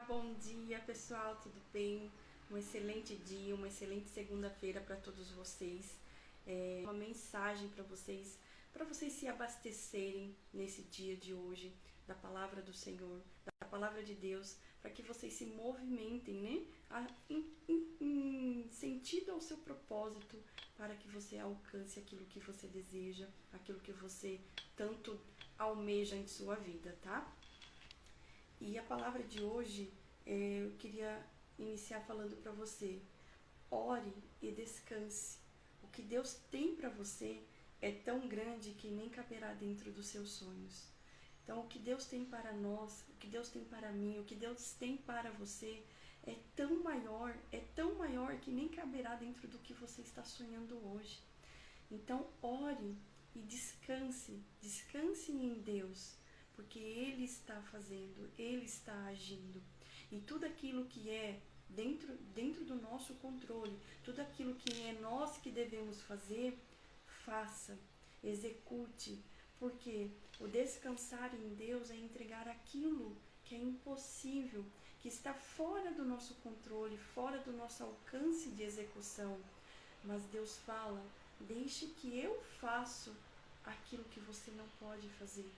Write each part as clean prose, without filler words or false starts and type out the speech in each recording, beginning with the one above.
Bom dia, pessoal, tudo bem? Um excelente dia, uma excelente segunda-feira para todos vocês. Uma mensagem para vocês se abastecerem nesse dia de hoje da palavra do Senhor, da palavra de Deus, para que vocês se movimentem, né? Em sentido ao seu propósito, para que você alcance aquilo que você deseja, aquilo que você tanto almeja em sua vida, tá? E a palavra de hoje, eu queria iniciar falando para você: ore e descanse. O que Deus tem para você é tão grande que nem caberá dentro dos seus sonhos. Então, o que Deus tem para nós, o que Deus tem para mim, o que Deus tem para você é tão maior que nem caberá dentro do que você está sonhando hoje. Então, ore e descanse em Deus, porque Ele está fazendo, Ele está agindo. E tudo aquilo que é dentro do nosso controle, tudo aquilo que é nós que devemos fazer, faça, execute, porque o descansar em Deus é entregar aquilo que é impossível, que está fora do nosso controle, fora do nosso alcance de execução. Mas Deus fala: deixe que eu faço aquilo que você não pode fazer,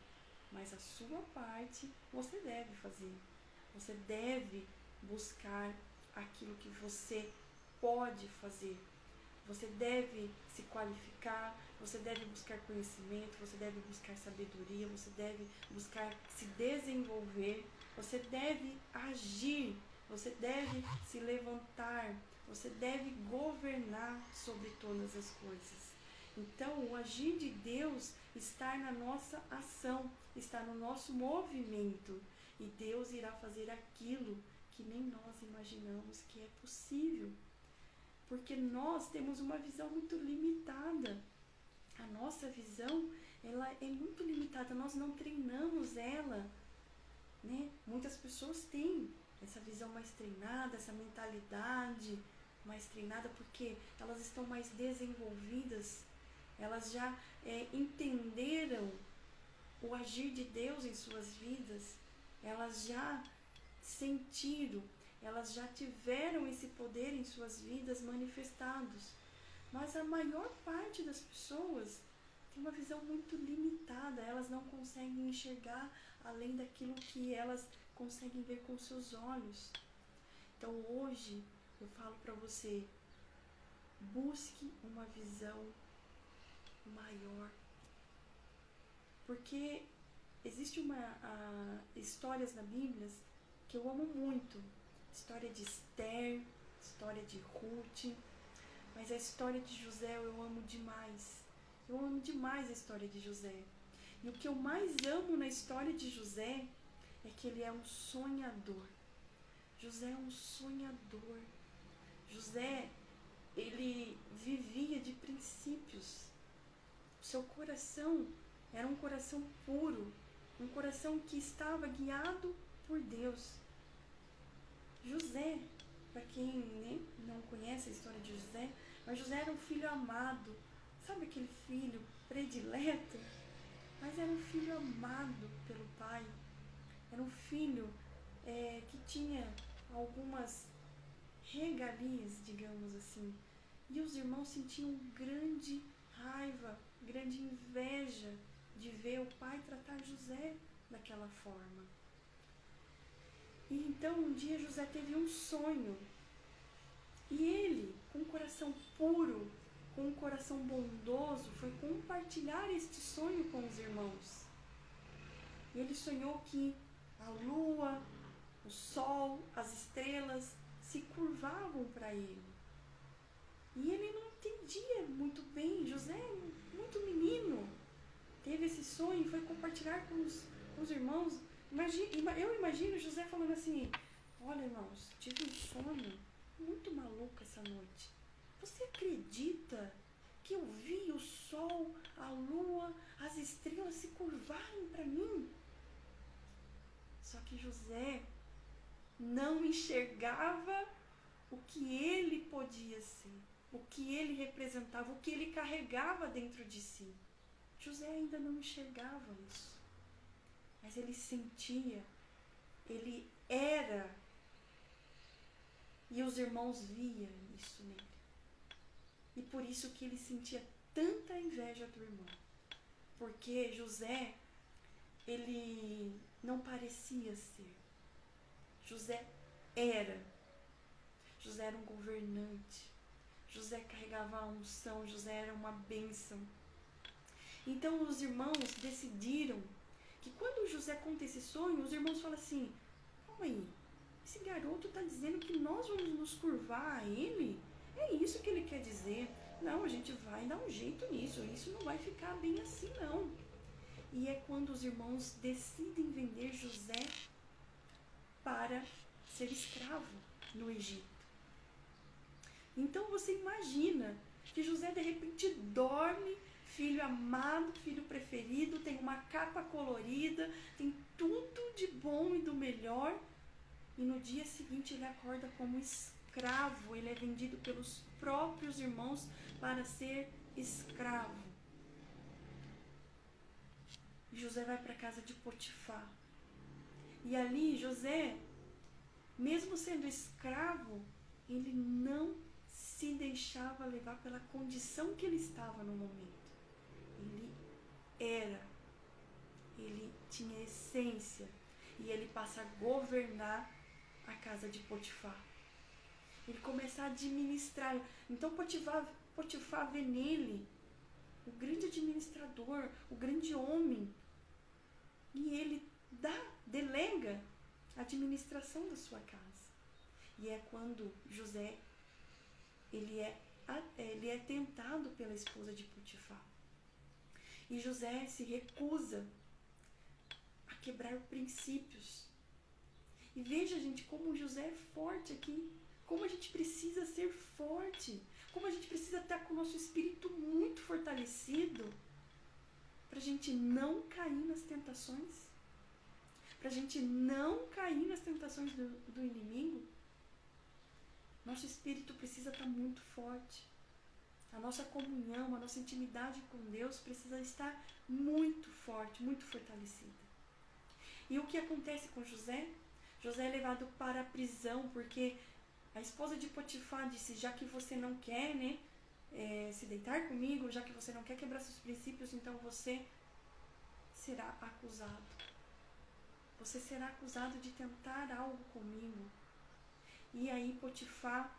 mas a sua parte você deve fazer. Você deve buscar aquilo que você pode fazer. Você deve se qualificar, você deve buscar conhecimento, você deve buscar sabedoria, você deve buscar se desenvolver, você deve agir, você deve se levantar, você deve governar sobre todas as coisas. Então, o agir de Deus está na nossa ação, está no nosso movimento. E Deus irá fazer aquilo que nem nós imaginamos que é possível. Porque nós temos uma visão muito limitada. A nossa visão, ela é muito limitada, nós não treinamos ela, né? Muitas pessoas têm essa visão mais treinada, essa mentalidade mais treinada, porque elas estão mais desenvolvidas, elas já entenderam o agir de Deus em suas vidas, elas já sentiram, elas já tiveram esse poder em suas vidas manifestados. Mas a maior parte das pessoas tem uma visão muito limitada, elas não conseguem enxergar além daquilo que elas conseguem ver com seus olhos. Então hoje eu falo para você: busque uma visão maior. Porque existe histórias na Bíblia que eu amo muito. História de Esther, história de Ruth, mas a história de José eu amo demais. Eu amo demais a história de José. E o que eu mais amo na história de José é que ele é um sonhador. José é um sonhador. José, ele vivia de princípios. O seu coração era um coração puro, um coração que estava guiado por Deus. José, para quem não conhece a história de José, mas José era um filho amado. Sabe aquele filho predileto? Mas era um filho amado pelo pai. Era um filho que tinha algumas regalias, digamos assim. E os irmãos sentiam grande raiva, grande inveja de ver o pai tratar José daquela forma. E então um dia José teve um sonho. E ele, com um coração puro, com um coração bondoso, foi compartilhar este sonho com os irmãos. E ele sonhou que a lua, o sol, as estrelas se curvavam para ele. E ele não entendia muito bem. José, muito menino, teve esse sonho e foi compartilhar com os irmãos. Eu imagino José falando assim: olha, irmãos, tive um sonho muito maluco essa noite. Você acredita que eu vi o sol, a lua, as estrelas se curvarem para mim? Só que José não enxergava o que ele podia ser, o que ele representava, o que ele carregava dentro de si. José ainda não enxergava isso, mas ele sentia, ele era E os irmãos viam isso nele. E por isso que ele sentia tanta inveja do irmão. Porque José, ele não parecia ser. José era. José era um governante. José carregava a unção. José era uma bênção. Então os irmãos decidiram que quando José conta esse sonho, os irmãos falam assim, calma aí, esse garoto está dizendo que nós vamos nos curvar a ele? É isso que ele quer dizer. Não, a gente vai dar um jeito nisso, isso não vai ficar bem assim não. E é quando os irmãos decidem vender José para ser escravo no Egito. Então você imagina que José de repente dorme, filho amado, filho preferido, tem uma capa colorida, tem tudo de bom e do melhor, e no dia seguinte ele acorda como escravo, ele é vendido pelos próprios irmãos para ser escravo. José vai para a casa de Potifar. E ali José, mesmo sendo escravo, ele não se deixava levar pela condição que ele estava no momento. Ele era, ele tinha essência, e ele passa a governar a casa de Potifar. Ele começa a administrar. Então Potifar vê nele o grande administrador, o grande homem, e ele delega a administração da sua casa. E é quando José ele é tentado pela esposa de Potifar. E José se recusa a quebrar princípios. E veja, gente, como José é forte aqui. Como a gente precisa ser forte. Como a gente precisa estar com o nosso espírito muito fortalecido para a gente não cair nas tentações. Para a gente não cair nas tentações do inimigo. Nosso espírito precisa estar muito forte. A nossa comunhão, a nossa intimidade com Deus precisa estar muito forte, muito fortalecida. E o que acontece com José? José é levado para a prisão porque a esposa de Potifar disse, já que você não quer, se deitar comigo, já que você não quer quebrar seus princípios, então você será acusado. Você será acusado de tentar algo comigo. E aí Potifar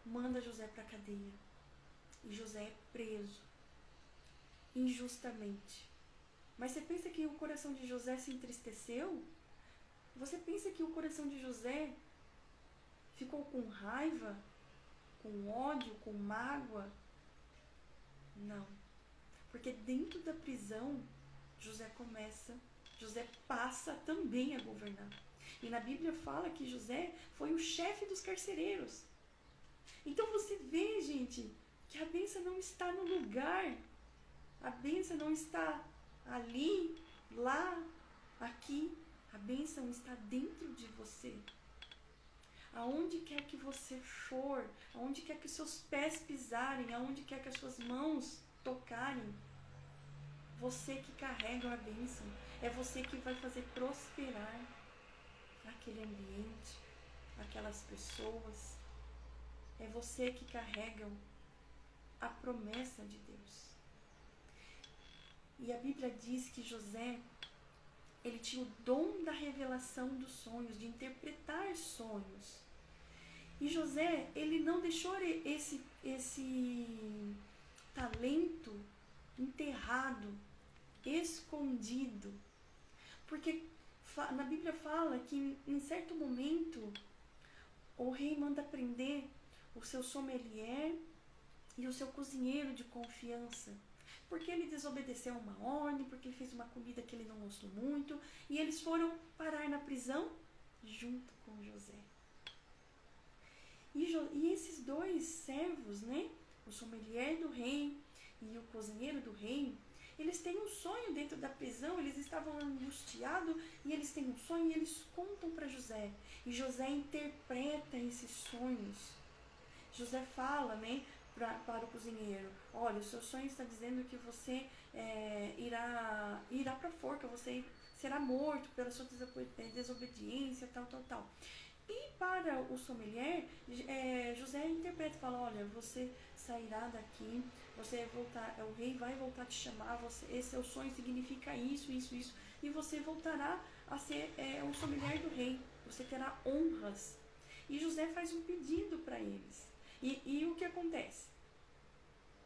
manda José para a cadeia. E José é preso. Injustamente. Mas você pensa que o coração de José se entristeceu? Você pensa que o coração de José ficou com raiva, com ódio, com mágoa? Não. Porque dentro da prisão, José passa também a governar. E na Bíblia fala que José foi o chefe dos carcereiros. Então você vê, gente, que a bênção não está no lugar. A bênção não está ali, lá, aqui. A bênção está dentro de você. Aonde quer que você for, aonde quer que seus pés pisarem, aonde quer que as suas mãos tocarem, você que carrega a bênção. É você que vai fazer prosperar aquele ambiente, aquelas pessoas. É você que carrega a promessa de Deus. E a Bíblia diz que José, ele tinha o dom da revelação dos sonhos, de interpretar sonhos. E José, ele não deixou esse talento enterrado, escondido. Porque na Bíblia fala que em certo momento o rei manda prender o seu sommelier e o seu cozinheiro de confiança. Porque ele desobedeceu uma ordem, porque ele fez uma comida que ele não gostou muito. E eles foram parar na prisão junto com José. E esses dois servos, o sommelier do rei e o cozinheiro do rei, eles têm um sonho dentro da prisão, eles estavam angustiados e eles têm um sonho e eles contam para José. E José interpreta esses sonhos. José fala, para o cozinheiro, olha, o seu sonho está dizendo que você irá para a forca, você será morto pela sua desobediência, tal. E para para o sommelier, José interpreta e fala, olha, você sairá daqui, você voltar, o rei vai voltar a te chamar, esse seu sonho significa isso, isso, isso, e você voltará a ser um sommelier do rei, você terá honras. E José faz um pedido para eles. E o que acontece?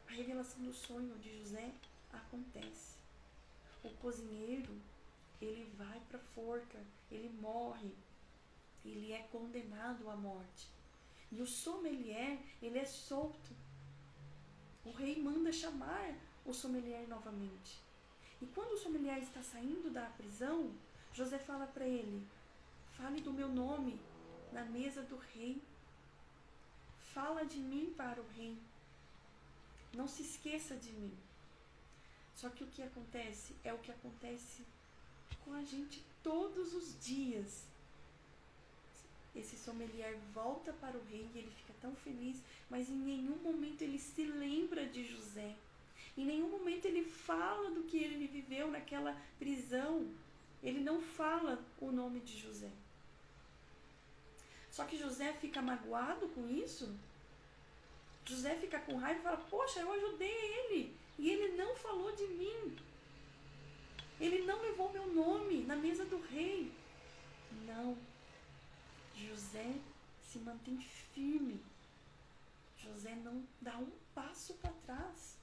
A revelação do sonho de José acontece. O cozinheiro, ele vai para a forca, ele morre, ele é condenado à morte. E o sommelier, ele é solto. O rei manda chamar o sommelier novamente. E quando o sommelier está saindo da prisão, José fala para ele, fale do meu nome na mesa do rei. Fala de mim para o rei. Não se esqueça de mim. Só que o que acontece é o que acontece com a gente todos os dias. Esse sommelier volta para o rei e ele fica tão feliz, mas em nenhum momento ele se lembra de José. Em nenhum momento ele fala do que ele viveu naquela prisão. Ele não fala o nome de José. Só que José fica magoado com isso. José fica com raiva e fala, poxa, eu ajudei ele e ele não falou de mim. Ele não levou meu nome na mesa do rei. Não. José se mantém firme. José não dá um passo para trás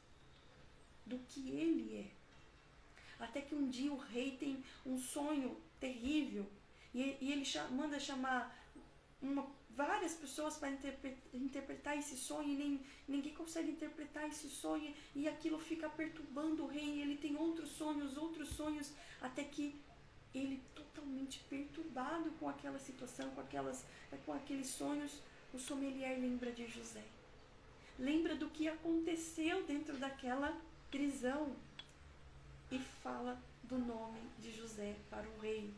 do que ele é. Até que um dia o rei tem um sonho terrível e ele manda chamar várias pessoas para interpretar esse sonho e ninguém consegue interpretar esse sonho e aquilo fica perturbando o rei e ele tem outros sonhos, até que ele, totalmente perturbado com aquela situação, com aqueles sonhos, o sommelier lembra de José. Lembra do que aconteceu dentro daquela prisão e fala do nome de José para o rei.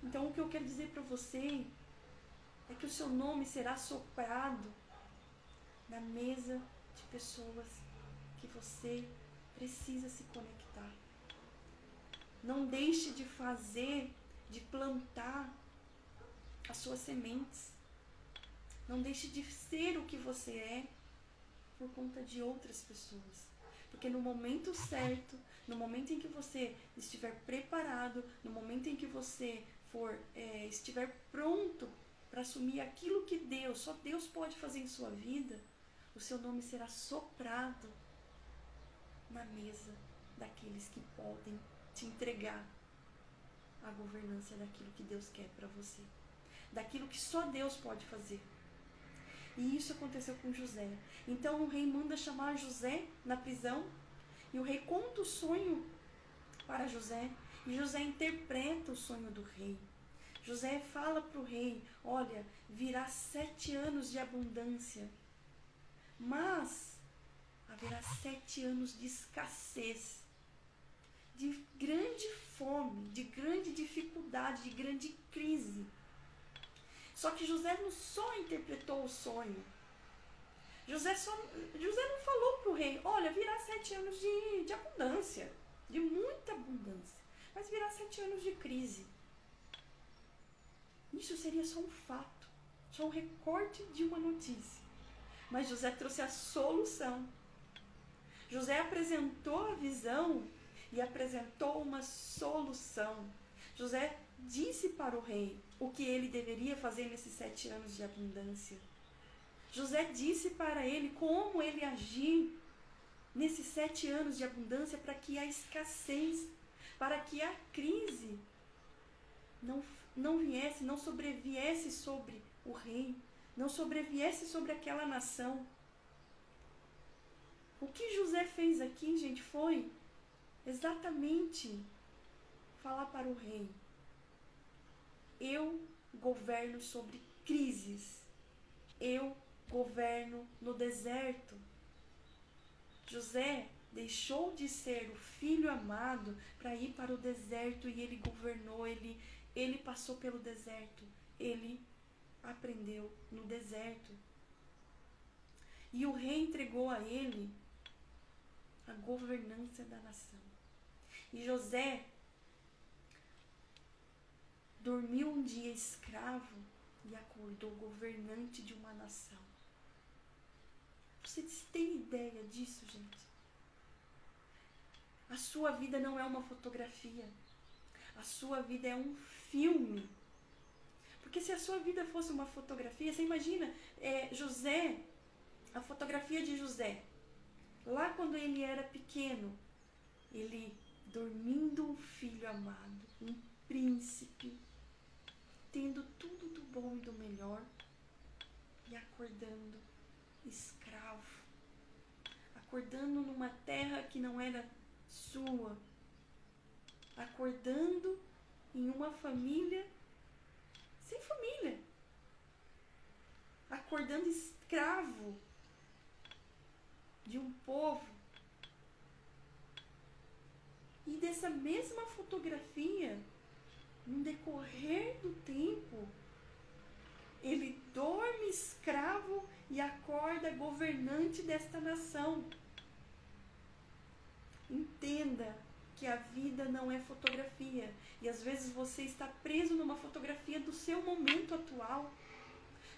Então o que eu quero dizer para você é que o seu nome será soprado na mesa de pessoas que você precisa se conectar. Não deixe de plantar as suas sementes. Não deixe de ser o que você é por conta de outras pessoas. Porque no momento certo, no momento em que você estiver preparado, no momento em que você estiver pronto para assumir aquilo que só Deus pode fazer em sua vida, o seu nome será soprado na mesa daqueles que podem te entregar a governança daquilo que Deus quer para você, daquilo que só Deus pode fazer. E isso aconteceu com José. Então o rei manda chamar José na prisão e o rei conta o sonho para José e José interpreta o sonho do rei. José fala para o rei, olha, virá 7 anos de abundância, mas haverá 7 anos de escassez, de grande fome, de grande dificuldade, de grande crise. Só que José não só interpretou o sonho, José não falou para o rei, olha, virá 7 anos de abundância, de muita abundância, mas virá 7 anos de crise. Isso seria só um fato, só um recorte de uma notícia. Mas José trouxe a solução. José apresentou a visão e apresentou uma solução. José disse para o rei o que ele deveria fazer nesses 7 anos de abundância. José disse para ele como ele agir nesses 7 anos de abundância para que a escassez, para que a crise não viesse, não sobreviesse sobre o rei, não sobreviesse sobre aquela nação. O que José fez aqui, gente, foi exatamente falar para o rei: eu governo sobre crises, eu governo no deserto. José deixou de ser o filho amado para ir para o deserto e ele governou, ele passou pelo deserto, ele aprendeu no deserto. E o rei entregou a ele a governança da nação. E José dormiu um dia escravo e acordou governante de uma nação. Vocês têm ideia disso, gente? A sua vida não é uma fotografia. A sua vida é um filme. Porque se a sua vida fosse uma fotografia, você imagina José, a fotografia de José. Lá quando ele era pequeno, ele dormindo um filho amado, um príncipe, tendo tudo do bom e do melhor, e acordando escravo, acordando numa terra que não era sua, acordando em uma família sem família, acordando escravo de um povo. E dessa mesma fotografia, no decorrer do tempo, ele dorme escravo e acorda governante desta nação. Entenda que a vida não é fotografia. E às vezes você está preso numa fotografia do seu momento atual.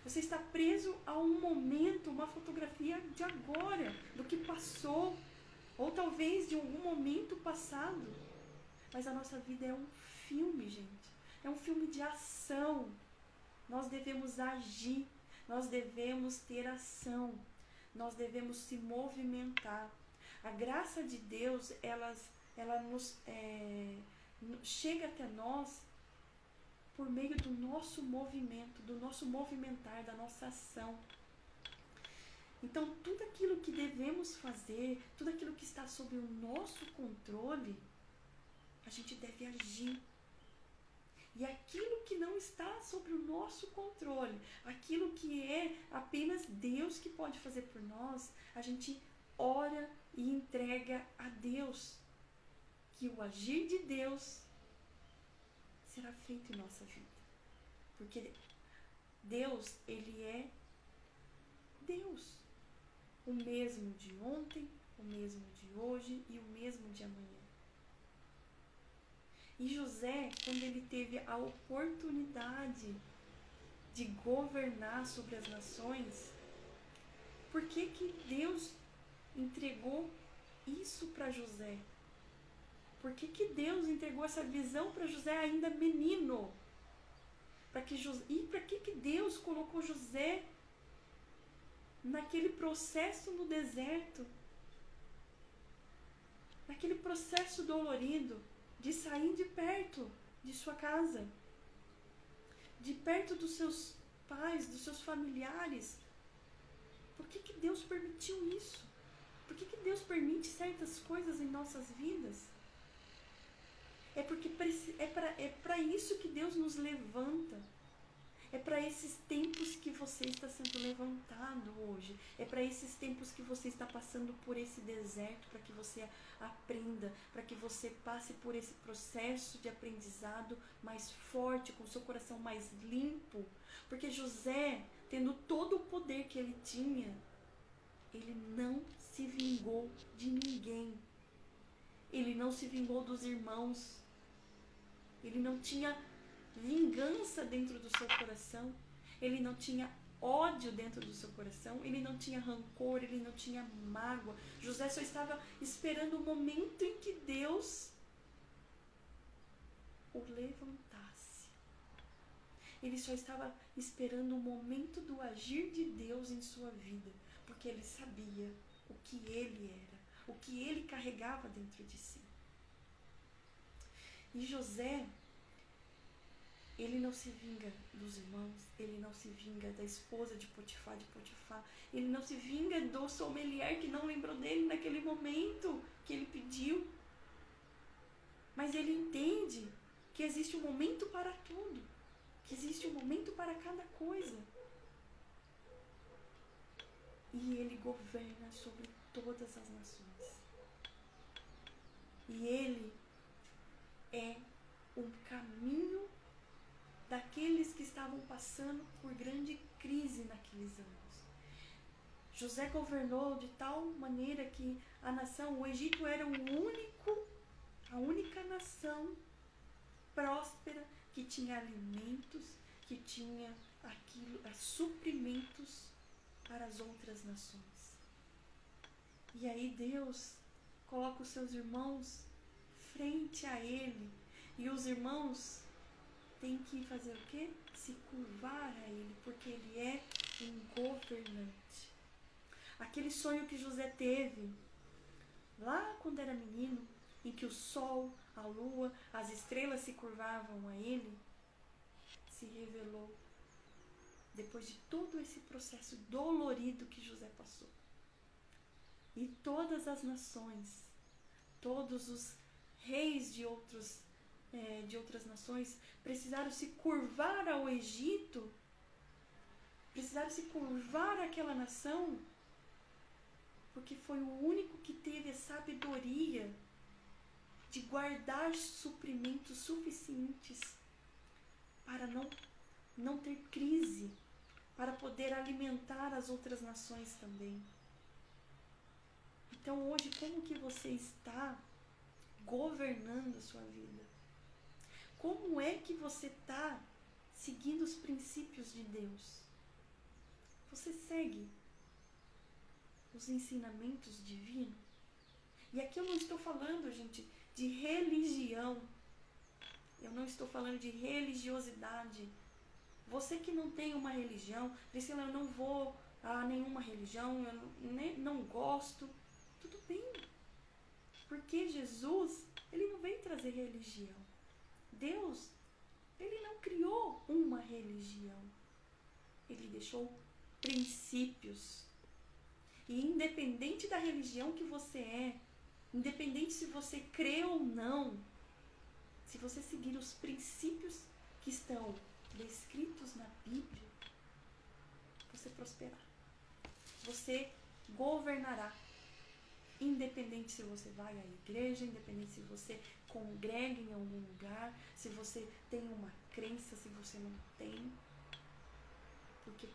Você está preso a um momento, uma fotografia de agora, do que passou, ou talvez de algum momento passado. Mas a nossa vida é um filme, gente. É um filme de ação. Nós devemos agir, nós devemos ter ação, nós devemos se movimentar. A graça de Deus, ela nos chega até nós por meio do nosso movimento, do nosso movimentar, da nossa ação. Então, tudo aquilo que devemos fazer, tudo aquilo que está sob o nosso controle, a gente deve agir. E aquilo que não está sob o nosso controle, aquilo que é apenas Deus que pode fazer por nós, a gente ora e entrega a Deus. Que o agir de Deus será feito em nossa vida. Porque Deus, Ele é Deus. O mesmo de ontem, o mesmo de hoje e o mesmo de amanhã. E José, quando ele teve a oportunidade de governar sobre as nações, por que Deus entregou isso para José? Por que Deus entregou essa visão para José ainda menino? E para que Deus colocou José naquele processo no deserto? Naquele processo dolorido de sair de perto de sua casa, de perto dos seus pais, dos seus familiares. Por que Deus permitiu isso? Por que Deus permite certas coisas em nossas vidas? É porque é para isso que Deus nos levanta. É para esses tempos que você está sendo levantado hoje. É para esses tempos que você está passando por esse deserto, para que você aprenda, para que você passe por esse processo de aprendizado mais forte, com o seu coração mais limpo. Porque José, tendo todo o poder que ele tinha, ele não se vingou de ninguém. Ele não se vingou dos irmãos. Ele não tinha vingança dentro do seu coração, ele não tinha ódio dentro do seu coração, ele não tinha rancor, ele não tinha mágoa. José só estava esperando o momento em que Deus o levantasse. Ele só estava esperando o momento do agir de Deus em sua vida, porque ele sabia o que ele era, o que ele carregava dentro de si. E José, ele não se vinga dos irmãos, ele não se vinga da esposa de Potifar, ele não se vinga do sommelier que não lembrou dele naquele momento que ele pediu. Mas ele entende que existe um momento para tudo, que existe um momento para cada coisa. E ele governa sobre todas as nações. E ele é um caminho daqueles que estavam passando por grande crise naqueles anos. José governou de tal maneira que a nação, o Egito era a única nação próspera que tinha alimentos, que tinha suprimentos para as outras nações. E aí Deus coloca os seus irmãos frente a ele, e os irmãos têm que fazer o quê? Se curvar a ele, porque ele é um governante. Aquele sonho que José teve lá quando era menino, em que o sol, a lua, as estrelas se curvavam a ele, se revelou depois de todo esse processo dolorido que José passou. E todas as nações, todos os reis de outras nações precisaram se curvar ao Egito, precisaram se curvar àquela nação, porque foi o único que teve a sabedoria de guardar suprimentos suficientes para não ter crise, para poder alimentar as outras nações também. Então hoje, como que você está governando a sua vida? Como é que você está seguindo os princípios de Deus? Você segue os ensinamentos divinos? E aqui eu não estou falando, gente, de religião. Eu não estou falando de religiosidade. Você que não tem uma religião, diz assim, eu não vou a nenhuma religião, eu não gosto. Tudo bem. Porque Jesus, ele não veio trazer religião. Deus, ele não criou uma religião. Ele deixou princípios. E independente da religião que você é, independente se você crê ou não, se você seguir os princípios que estão descritos na Bíblia, você prosperará. Você governará. Independente se você vai à igreja, independente se você congrega em algum lugar, se você tem uma crença, se você não tem. Porque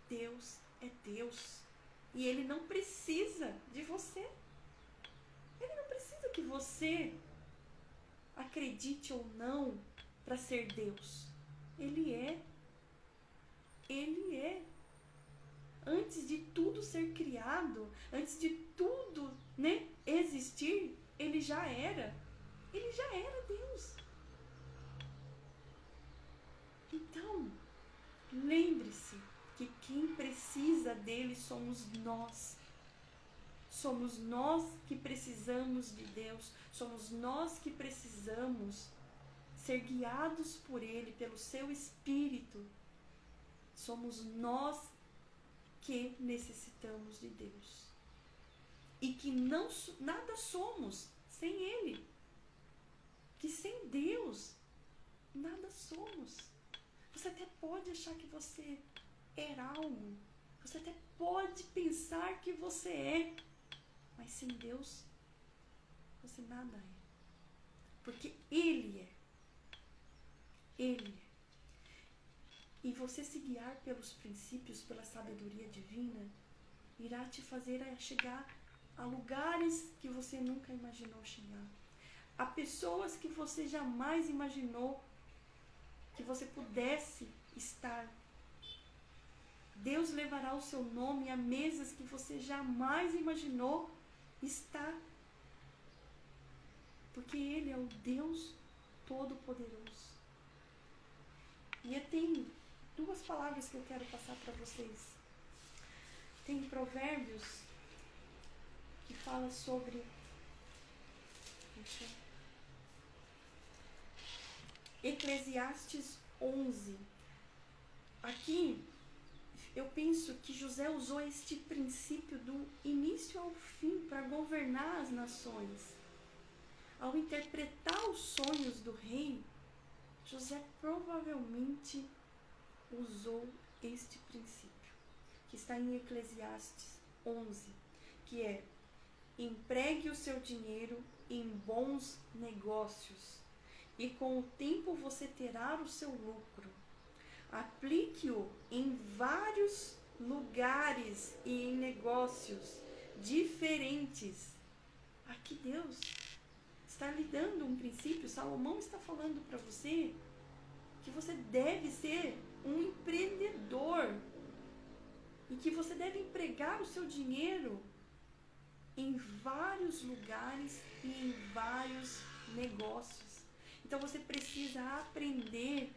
Deus é Deus. E Ele não precisa de você. Ele não precisa que você acredite ou não para ser Deus. Ele é. Ele é. Antes de tudo ser criado, antes de tudo, existir, Ele já era. Ele já era Deus. Então, lembre-se que quem precisa dele somos nós. Somos nós que precisamos de Deus. Somos nós que precisamos ser guiados por Ele, pelo seu Espírito. Somos nós que necessitamos de Deus. E que nada somos sem Ele. Que sem Deus, nada somos. Você até pode achar que você é algo. Você até pode pensar que você é. Mas sem Deus, você nada é. Porque Ele é. Ele é. E você se guiar pelos princípios, pela sabedoria divina, irá te fazer chegar a lugares que você nunca imaginou chegar. A pessoas que você jamais imaginou que você pudesse estar. Deus levará o seu nome a mesas que você jamais imaginou estar. Porque Ele é o Deus Todo-Poderoso. E eu tenho duas palavras que eu quero passar para vocês. Tem Provérbios que fala sobre Eclesiastes 11. Aqui eu penso que José usou este princípio do início ao fim para governar as nações. Ao interpretar os sonhos do rei, José provavelmente usou este princípio, que está em Eclesiastes 11, que é: empregue o seu dinheiro em bons negócios, e com o tempo você terá o seu lucro. Aplique-o em vários lugares e em negócios diferentes. Aqui Deus está lhe dando um princípio. Salomão está falando para você que você deve ser um empreendedor e que você deve empregar o seu dinheiro em vários lugares e em vários negócios. Então você precisa aprender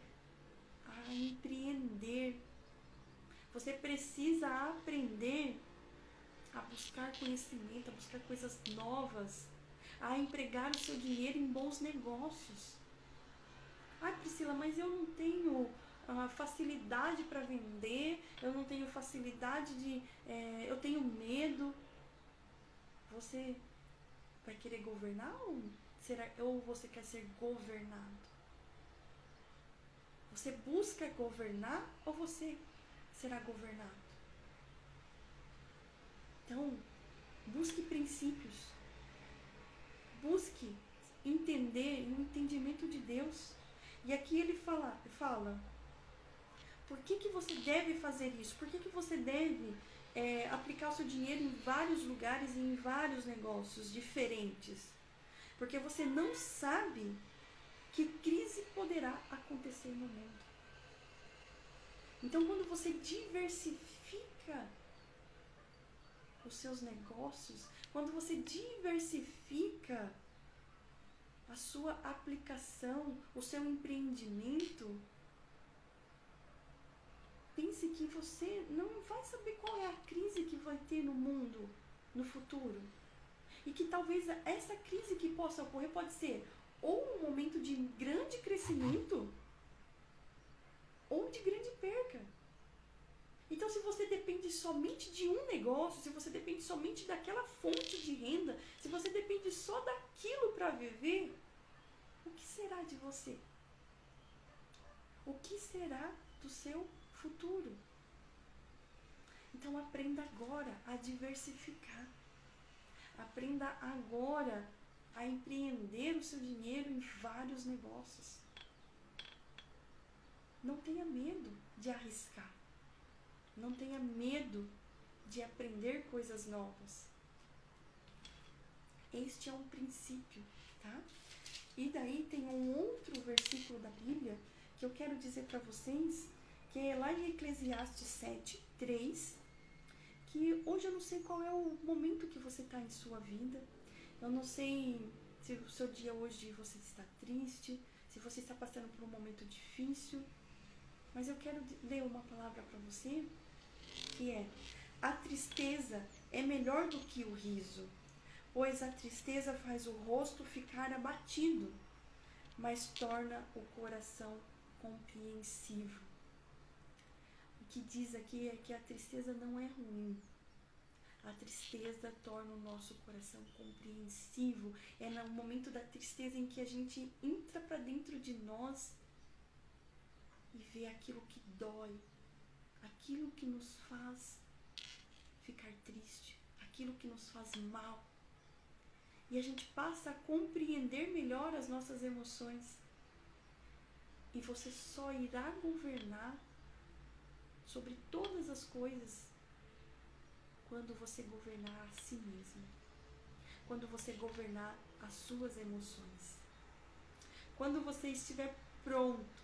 a empreender. Você precisa aprender a buscar conhecimento, a buscar coisas novas, a empregar o seu dinheiro em bons negócios. Ai, Priscila, mas eu não tenho facilidade para vender, eu não tenho facilidade eu tenho medo. Você vai querer governar ou você quer ser governado? Você busca governar ou você será governado? Então, busque princípios. Busque entender o entendimento de Deus. E aqui ele fala, por que você deve fazer isso? Por que você deve aplicar o seu dinheiro em vários lugares e em vários negócios diferentes? Porque você não sabe que crise poderá acontecer no mundo. Então, quando você diversifica os seus negócios, quando você diversifica a sua aplicação, o seu empreendimento, pense que você não vai saber qual é a crise que vai ter no mundo no futuro. E que talvez essa crise que possa ocorrer pode ser ou um momento de grande crescimento ou de grande perca. Então, se você depende somente de um negócio, se você depende somente daquela fonte de renda, se você depende só daquilo para viver, o que será de você? O que será do seu futuro? Então, aprenda agora a diversificar. Aprenda agora a empreender o seu dinheiro em vários negócios. Não tenha medo de arriscar. Não tenha medo de aprender coisas novas. Este é um princípio, tá? E daí tem um outro versículo da Bíblia que eu quero dizer para vocês, que é lá em Eclesiastes 7:3, que hoje eu não sei qual é o momento que você está em sua vida. Eu não sei se o seu dia hoje você está triste, se você está passando por um momento difícil, mas eu quero ler uma palavra para você, que é: a tristeza é melhor do que o riso, pois a tristeza faz o rosto ficar abatido, mas torna o coração compreensivo. O que diz aqui é que a tristeza não é ruim. A tristeza torna o nosso coração compreensivo. É no momento da tristeza em que a gente entra para dentro de nós e vê aquilo que dói, aquilo que nos faz ficar triste, aquilo que nos faz mal. E a gente passa a compreender melhor as nossas emoções. E você só irá governar sobre todas as coisas quando você governar a si mesmo. Quando você governar as suas emoções. Quando você estiver pronto,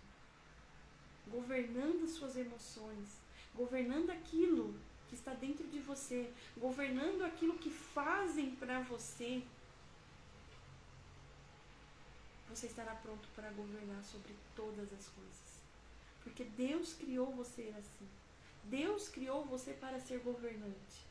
governando as suas emoções, governando aquilo que está dentro de você, governando aquilo que fazem para você, você estará pronto para governar sobre todas as coisas. Porque Deus criou você assim. Deus criou você para ser governante.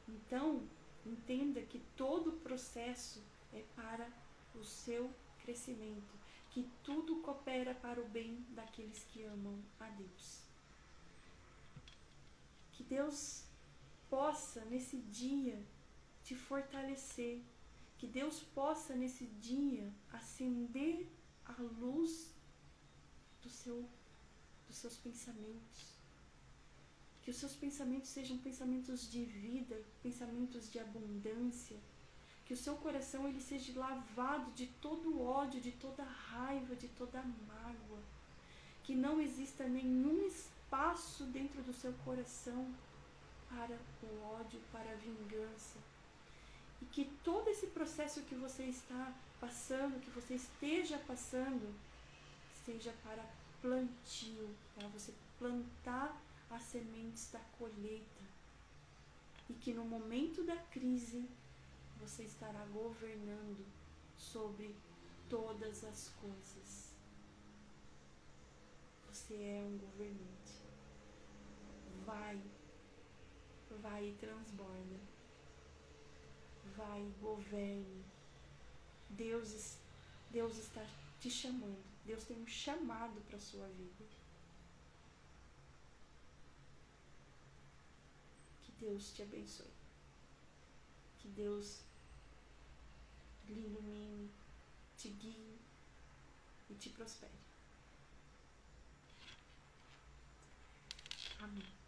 Então, entenda que todo o processo é para o seu crescimento, que tudo coopera para o bem daqueles que amam a Deus. Que Deus possa nesse dia te fortalecer, que Deus possa nesse dia acender a luz dos seus pensamentos. Que os seus pensamentos sejam pensamentos de vida, pensamentos de abundância. Que o seu coração ele seja lavado de todo ódio, de toda raiva, de toda mágoa. Que não exista nenhum espaço dentro do seu coração para o ódio, para a vingança. E que todo esse processo que você está passando, que você esteja passando, seja para plantio, para você plantar as sementes da colheita. E que no momento da crise você estará governando sobre todas as coisas. Você é um governante. Vai e transborda. Vai e governe. Deus está te chamando. Deus tem um chamado para a sua vida. Que Deus te abençoe. Que Deus lhe ilumine, te guie e te prospere. Amém.